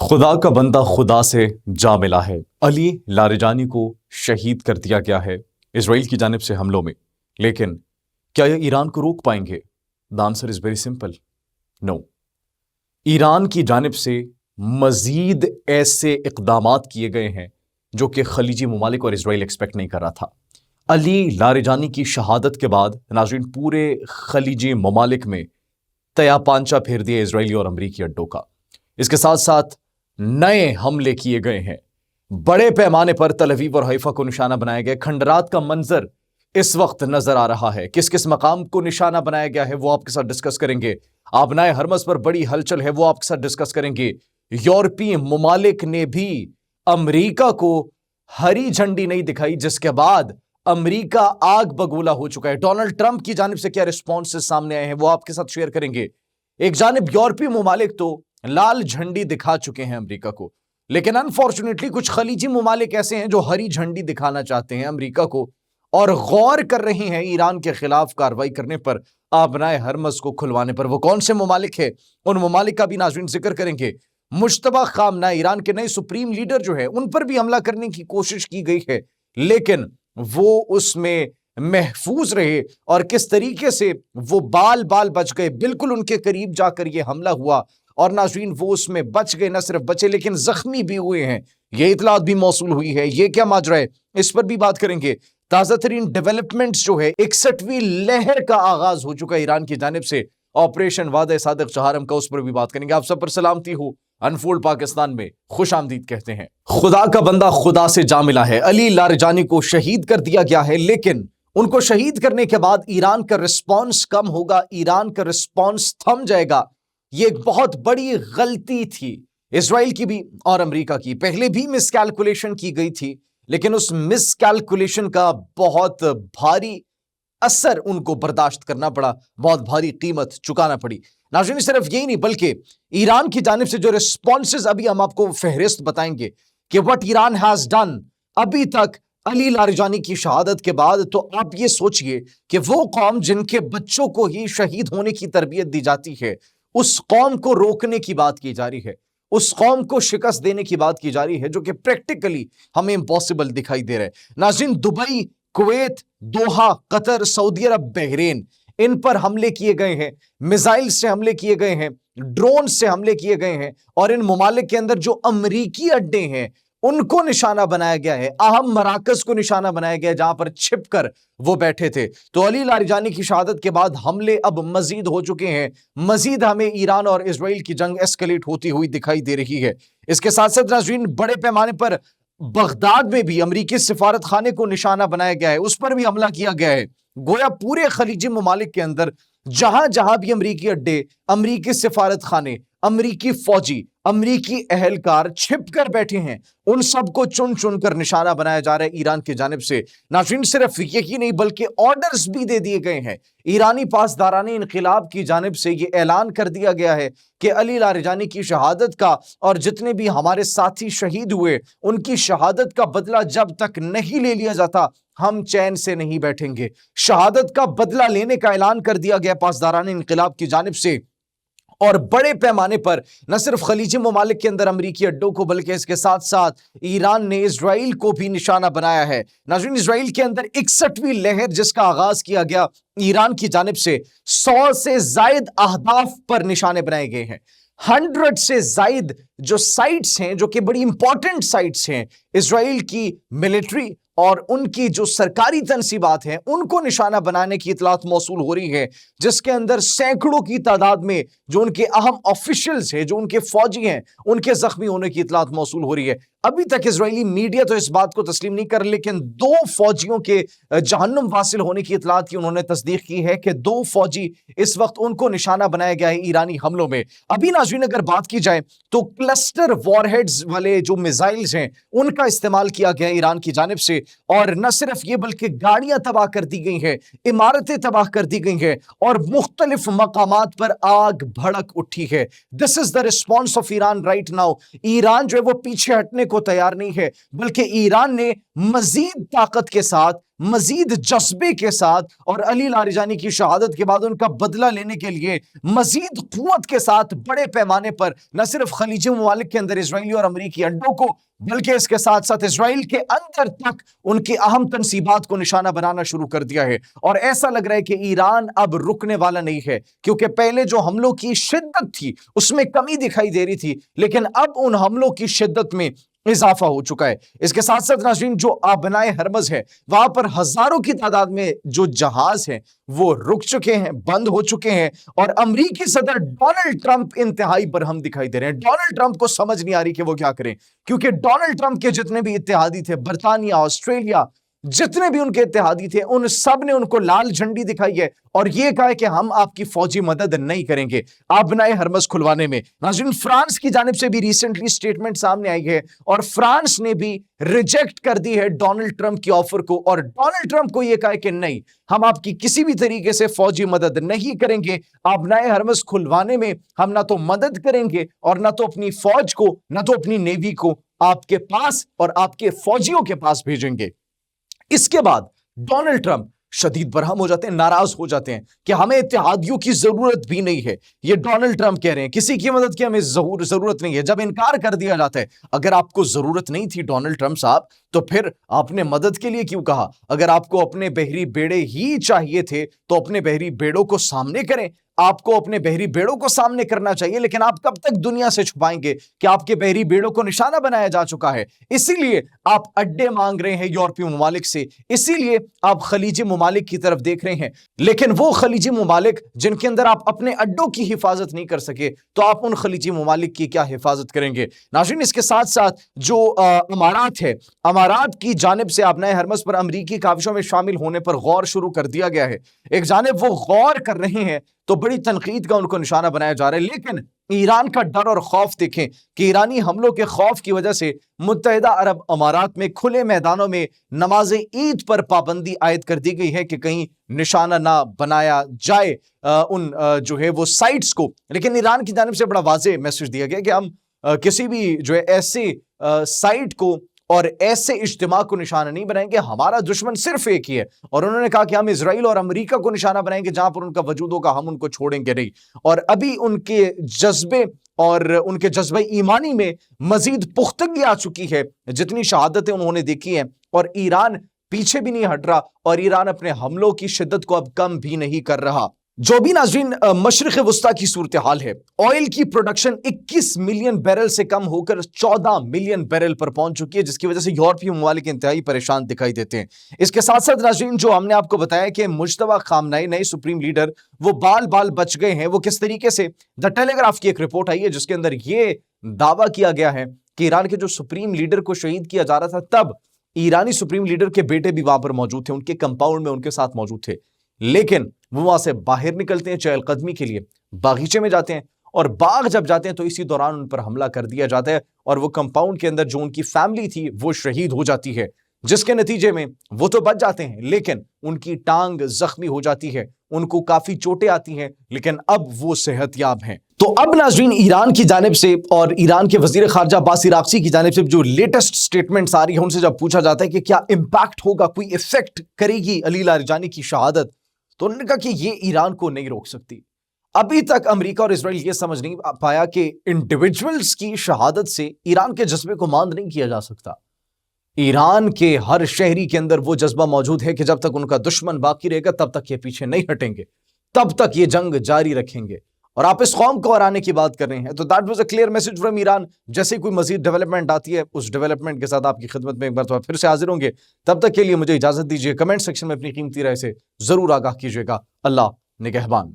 خدا کا بندہ خدا سے جا ملا ہے۔ علی لاریجانی کو شہید کر دیا گیا ہے اسرائیل کی جانب سے حملوں میں، لیکن کیا یہ ایران کو روک پائیں گے؟ The answer is very simple. No. Iran کی جانب سے مزید ایسے اقدامات کیے گئے ہیں جو کہ خلیجی ممالک اور اسرائیل ایکسپیکٹ نہیں کر رہا تھا۔ علی لاریجانی کی شہادت کے بعد ناظرین پورے خلیجی ممالک میں تیا پانچا پھیر دیا اسرائیلی اور امریکی اڈوں کا۔ اس کے ساتھ ساتھ نئے حملے کیے گئے ہیں، بڑے پیمانے پر تل اویو اور حیفا کو نشانہ بنایا گیا۔ کھنڈرات کا منظر اس وقت نظر آ رہا ہے، کس کس مقام کو نشانہ بنایا گیا ہے وہ آپ کے ساتھ ڈسکس کریں گے۔ آبنائے حرمز پر بڑی ہلچل ہے، وہ آپ کے ساتھ ڈسکس کریں گے۔ یورپی ممالک نے بھی امریکہ کو ہری جھنڈی نہیں دکھائی، جس کے بعد امریکہ آگ بگولا ہو چکا ہے۔ ڈونلڈ ٹرمپ کی جانب سے کیا رسپانسز سامنے آئے ہیں وہ آپ کے ساتھ شیئر کریں گے۔ ایک جانب یورپی ممالک تو لال جھنڈی دکھا چکے ہیں امریکہ کو، لیکن انفارچونیٹلی کچھ خلیجی ممالک ایسے ہیں جو ہری جھنڈی دکھانا چاہتے ہیں امریکہ کو اور غور کر رہے ہیں ایران کے خلاف کارروائی کرنے پر، آبنائے حرمز کو کھلوانے پر۔ وہ کون سے ممالک ہیں؟ ان ممالک کا بھی ناظرین ذکر کریں گے۔ مشتبہ خامنہ ایران کے نئے سپریم لیڈر جو ہے ان پر بھی حملہ کرنے کی کوشش کی گئی ہے، لیکن وہ اس میں محفوظ رہے اور کس طریقے سے وہ بال بچ گئے۔ بالکل ان کے قریب جا کر یہ حملہ ہوا اور ناظرین وہ اس میں بچ گئے، نہ صرف بچے لیکن زخمی بھی ہوئے ہیں۔ یہ اطلاعات بھی موصول ہوئی ہے، یہ کیا ماجرا ہے اس پر بھی بات کریں گے۔ تازہ ترین ڈیولپمنٹس جو ہے، 61ویں لہر کا آغاز ہو چکا ہے ایران کی جانب سے، آپریشن وعدہ صادق چہارم کا، اس پر بھی بات کریں گے۔ آپ سب پر سلامتی ہو، انفولڈ پاکستان میں خوش آمدید کہتے ہیں۔ خدا کا بندہ خدا سے جا ملا ہے، علی لاریجانی کو شہید کر دیا گیا ہے، لیکن ان کو شہید کرنے کے بعد ایران کا رسپانس کم ہوگا، ایران کا رسپانس تھم جائے گا۔ یہ ایک بہت بڑی غلطی تھی اسرائیل کی بھی اور امریکہ کی۔ پہلے بھی مس کیلکولیشن کی گئی تھی، لیکن اس مس کیلکولیشن کا بہت بھاری اثر ان کو برداشت کرنا پڑا، بہت بھاری قیمت چکانا پڑی۔ ناظرین صرف یہی نہیں بلکہ ایران کی جانب سے جو رسپانسز ابھی ہم آپ کو فہرست بتائیں گے کہ what ایران has done ابھی تک علی لاریجانی کی شہادت کے بعد، تو آپ یہ سوچئے کہ وہ قوم جن کے بچوں کو ہی شہید ہونے کی تربیت دی جاتی ہے، اس قوم کو روکنے کی بات کی جا رہی ہے، اس قوم کو شکست دینے کی بات کی جا رہی ہے، جو کہ پریکٹیکلی ہمیں امپاسبل دکھائی دے رہا ہے۔ ناظرین دبئی، کویت، دوحہ، قطر، سعودی عرب، بحرین، ان پر حملے کیے گئے ہیں، میزائل سے حملے کیے گئے ہیں، ڈرون سے حملے کیے گئے ہیں، اور ان ممالک کے اندر جو امریکی اڈے ہیں ان کو نشانہ بنایا گیا ہے، اہم مراکز کو نشانہ بنایا گیا ہے جہاں پر چھپ کر وہ بیٹھے تھے۔ تو علی لاریجانی کی شہادت کے بعد حملے اب مزید ہو چکے ہیں، مزید ہمیں ایران اور اسرائیل کی جنگ ایسکلیٹ ہوتی ہوئی دکھائی دے رہی ہے۔ اس کے ساتھ ساتھ ناظرین بڑے پیمانے پر بغداد میں بھی امریکی سفارت خانے کو نشانہ بنایا گیا ہے، اس پر بھی حملہ کیا گیا ہے۔ گویا پورے خلیجی ممالک کے اندر جہاں جہاں بھی امریکی اڈے، امریکی سفارت خانے، امریکی فوجی، امریکی اہلکار چھپ کر بیٹھے ہیں، ان سب کو چن چن کر نشانہ بنایا جا رہا ہے ایران کی جانب سے۔ ناظرین صرف یہی نہیں بلکہ آرڈرز بھی دے دیے گئے ہیں۔ ایرانی پاسداران انقلاب کی جانب سے یہ اعلان کر دیا گیا ہے کہ علی لاریجانی کی شہادت کا اور جتنے بھی ہمارے ساتھی شہید ہوئے ان کی شہادت کا بدلہ جب تک نہیں لے لیا جاتا ہم چین سے نہیں بیٹھیں گے۔ شہادت کا بدلہ لینے کا اعلان کر دیا گیا پاسداران انقلاب کی جانب سے، اور بڑے پیمانے پر نہ صرف خلیجی ممالک کے اندر امریکی اڈوں کو بلکہ اس کے ساتھ ساتھ ایران نے اسرائیل کو بھی نشانہ بنایا ہے۔ ناظرین اسرائیل کے اندر 61ویں لہر جس کا آغاز کیا گیا ایران کی جانب سے، 100 سے زائد اہداف پر نشانے بنائے گئے ہیں۔ 100 سے زائد جو سائٹس ہیں، جو کہ بڑی امپورٹنٹ سائٹس ہیں اسرائیل کی ملٹری اور ان کی جو سرکاری تنصیبات ہیں، ان کو نشانہ بنانے کی اطلاعات موصول ہو رہی ہے، جس کے اندر سینکڑوں کی تعداد میں جو ان کے اہم آفیشلز ہیں، جو ان کے فوجی ہیں، ان کے زخمی ہونے کی اطلاعات موصول ہو رہی ہے۔ ابھی تک اسرائیلی میڈیا تو اس بات کو تسلیم نہیں کر، لیکن 2 فوجیوں کے جہنم واصل ہونے کی اطلاعات کی انہوں نے تصدیق کی ہے کہ 2 فوجی اس وقت ان کو نشانہ بنایا گیا ہے ایرانی حملوں میں۔ ابھی ناظرین اگر بات کی جائے تو کلسٹر وار ہیڈز والے جو میزائلز ہیں ان کا استعمال کیا گیا ایران کی جانب سے، اور نہ صرف یہ بلکہ گاڑیاں تباہ کر دی گئی ہیں، عمارتیں تباہ کر دی گئی ہیں، اور مختلف مقامات پر آگ بھڑک اٹھی ہے۔ This is the response of Iran right now۔ Iran جو ہے وہ پیچھے ہٹنے کو تیار نہیں ہے، بلکہ ایران نے مزید طاقت کے ساتھ مزید جذبے کے ساتھ اور علی لاریجانی کی شہادت کے بعد ان کا بدلہ لینے کے لیے مزید قوت کے ساتھ بڑے پیمانے پر نہ صرف خلیجی ممالک کے اندر اسرائیلی اور امریکی اڈوں کو بلکہ اس کے ساتھ ساتھ اسرائیل کے اندر تک ان کی اہم تنصیبات کو نشانہ بنانا شروع کر دیا ہے. اور ایسا لگ رہا ہے کہ ایران اب رکنے والا نہیں ہے، کیونکہ پہلے جو حملوں کی شدت تھی اس میں کمی دکھائی دے رہی تھی، لیکن اب ان حملوں کی شدت میں اضافہ ہو چکا ہے. اس کے ساتھ ساتھ ناظرین جو آبنائے ہرمز ہے وہاں پر ہزاروں کی تعداد میں جو جہاز ہیں وہ رک چکے ہیں، بند ہو چکے ہیں، اور امریکی صدر ڈونلڈ ٹرمپ انتہائی برہم دکھائی دے رہے ہیں. ڈونلڈ ٹرمپ کو سمجھ نہیں آ رہی کہ وہ کیا کریں، کیونکہ ڈونلڈ ٹرمپ کے جتنے بھی اتحادی تھے، برطانیہ، آسٹریلیا، جتنے بھی ان کے اتحادی تھے، ان سب نے ان کو لال جھنڈی دکھائی ہے اور یہ کہا ہے کہ ہم آپ کی فوجی مدد نہیں کریں گے آبنائے ہرمز کھلوانے میں. ناظرین فرانس کی جانب سے بھی ریسنٹلی سٹیٹمنٹ سامنے آئی ہے اور فرانس نے بھی ریجیکٹ کر دی ہے ڈونلڈ ٹرمپ کی آفر کو، اور ڈونلڈ ٹرمپ کو یہ کہا ہے کہ نہیں، ہم آپ کی کسی بھی طریقے سے فوجی مدد نہیں کریں گے. آبنائے ہرمز کھلوانے میں ہم نہ تو مدد کریں گے اور نہ تو اپنی فوج کو، نہ تو اپنی نیوی کو آپ کے پاس اور آپ کے فوجیوں کے پاس بھیجیں گے. اس کے بعد ڈونلڈ ٹرمپ شدید برہم ہو جاتے ہیں، ناراض ہو جاتے ہیں کہ ہمیں اتحادیوں کی ضرورت بھی نہیں ہے. یہ ڈونلڈ ٹرمپ کہہ رہے ہیں کسی کی مدد کی ہمیں ضرورت نہیں ہے. جب انکار کر دیا جاتا ہے، اگر آپ کو ضرورت نہیں تھی ڈونلڈ ٹرمپ صاحب تو پھر آپ نے مدد کے لیے کیوں کہا؟ اگر آپ کو اپنے بحری بیڑے ہی چاہیے تھے تو اپنے بحری بیڑوں کو سامنے کریں. آپ کو اپنے بحری بیڑوں کو سامنے کرنا چاہیے، لیکن آپ کب تک دنیا سے چھپائیں گے کہ آپ کے بحری بیڑوں کو نشانہ بنایا جا چکا ہے؟ اسی لیے آپ اڈے مانگ رہے ہیں یورپی ممالک سے، اسی لیے آپ خلیجی ممالک کی طرف دیکھ رہے ہیں. لیکن وہ خلیجی ممالک جن کے اندر آپ اپنے اڈوں کی حفاظت نہیں کر سکے تو آپ ان خلیجی ممالک کی کیا حفاظت کریں گے؟ ناظرین اس کے ساتھ ساتھ جو امارات ہے، امارات کی جانب سے آبنائے ہرمز پر امریکی کاوشوں میں شامل ہونے پر غور شروع کر دیا گیا ہے. ایک جانب وہ غور کر رہے ہیں تو بڑی تنقید کا ان کو نشانہ بنایا جا رہا ہے، لیکن ایران کا ڈر اور خوف دیکھیں کہ ایرانی حملوں کے خوف کی وجہ سے متحدہ عرب امارات میں کھلے میدانوں میں نماز عید پر پابندی عائد کر دی گئی ہے کہ کہیں نشانہ نہ بنایا جائے ان جو ہے وہ سائٹس کو. لیکن ایران کی جانب سے بڑا واضح میسج دیا گیا کہ ہم کسی بھی جو ہے ایسے سائٹ کو اور ایسے اجتماع کو نشانہ نہیں بنائیں گے، ہمارا دشمن صرف ایک ہی ہے. اور انہوں نے کہا کہ ہم اسرائیل اور امریکہ کو نشانہ بنائیں گے، جہاں پر ان کا وجود ہوگا ہم ان کو چھوڑیں گے نہیں. اور ابھی ان کے جذبے اور ان کے جذبہ ایمانی میں مزید پختگی آ چکی ہے، جتنی شہادتیں انہوں نے دیکھی ہیں، اور ایران پیچھے بھی نہیں ہٹ رہا اور ایران اپنے حملوں کی شدت کو اب کم بھی نہیں کر رہا. جو بھی ناظرین مشرق وسطیٰ کی صورتحال ہے، آئل کی پروڈکشن 21 ملین بیرل سے کم ہو کر 14 ملین بیرل پر پہنچ چکی ہے، جس کی وجہ سے یورپی ممالک انتہائی پریشان دکھائی دیتے ہیں. اس کے ساتھ ساتھ ناظرین جو ہم نے آپ کو بتایا کہ مجتبیٰ خامنہئی نئے سپریم لیڈر وہ بال بچ گئے ہیں. وہ کس طریقے سے؟ دا ٹیلی گراف کی ایک رپورٹ آئی ہے جس کے اندر یہ دعویٰ کیا گیا ہے کہ ایران کے جو سپریم لیڈر کو شہید کیا جا رہا تھا، تب ایرانی سپریم لیڈر کے بیٹے بھی وہاں پر موجود تھے، ان کے کمپاؤنڈ میں ان کے ساتھ موجود تھے. لیکن وہ وہاں سے باہر نکلتے ہیں چہل قدمی کے لیے، باغیچے میں جاتے ہیں، اور باغ جب جاتے ہیں تو اسی دوران ان پر حملہ کر دیا جاتا ہے اور وہ کمپاؤنڈ کے اندر جو ان کی فیملی تھی وہ شہید ہو جاتی ہے، جس کے نتیجے میں وہ تو بچ جاتے ہیں لیکن ان کی ٹانگ زخمی ہو جاتی ہے، ان کو کافی چوٹیں آتی ہیں، لیکن اب وہ صحت یاب ہیں. تو اب ناظرین ایران کی جانب سے اور ایران کے وزیر خارجہ عباس عراقچی کی جانب سے جو لیٹسٹ سٹیٹمنٹس آ رہی ہیں، ان سے جب پوچھا جاتا ہے کہ کیا امپیکٹ ہوگا، کوئی افیکٹ کرے گی علی لاریجانی کی شہادت، تو انہوں نے کہا کہ یہ ایران کو نہیں روک سکتی. ابھی تک امریکہ اور اسرائیل یہ سمجھ نہیں پایا کہ انڈیویجولز کی شہادت سے ایران کے جذبے کو ماند نہیں کیا جا سکتا. ایران کے ہر شہری کے اندر وہ جذبہ موجود ہے کہ جب تک ان کا دشمن باقی رہے گا تب تک یہ پیچھے نہیں ہٹیں گے، تب تک یہ جنگ جاری رکھیں گے. اور آپ اس قوم کو ہرانے کی بات کر رہے ہیں، تو that was a clear message from Iran. جیسے کوئی مزید ڈیولپمنٹ آتی ہے اس ڈیولپمنٹ کے ساتھ آپ کی خدمت میں ایک مرتبہ پھر سے حاضر ہوں گے. تب تک کے لیے مجھے اجازت دیجیے. کمنٹ سیکشن میں اپنی قیمتی رائے سے ضرور آگاہ کیجیے گا. اللہ نگہبان.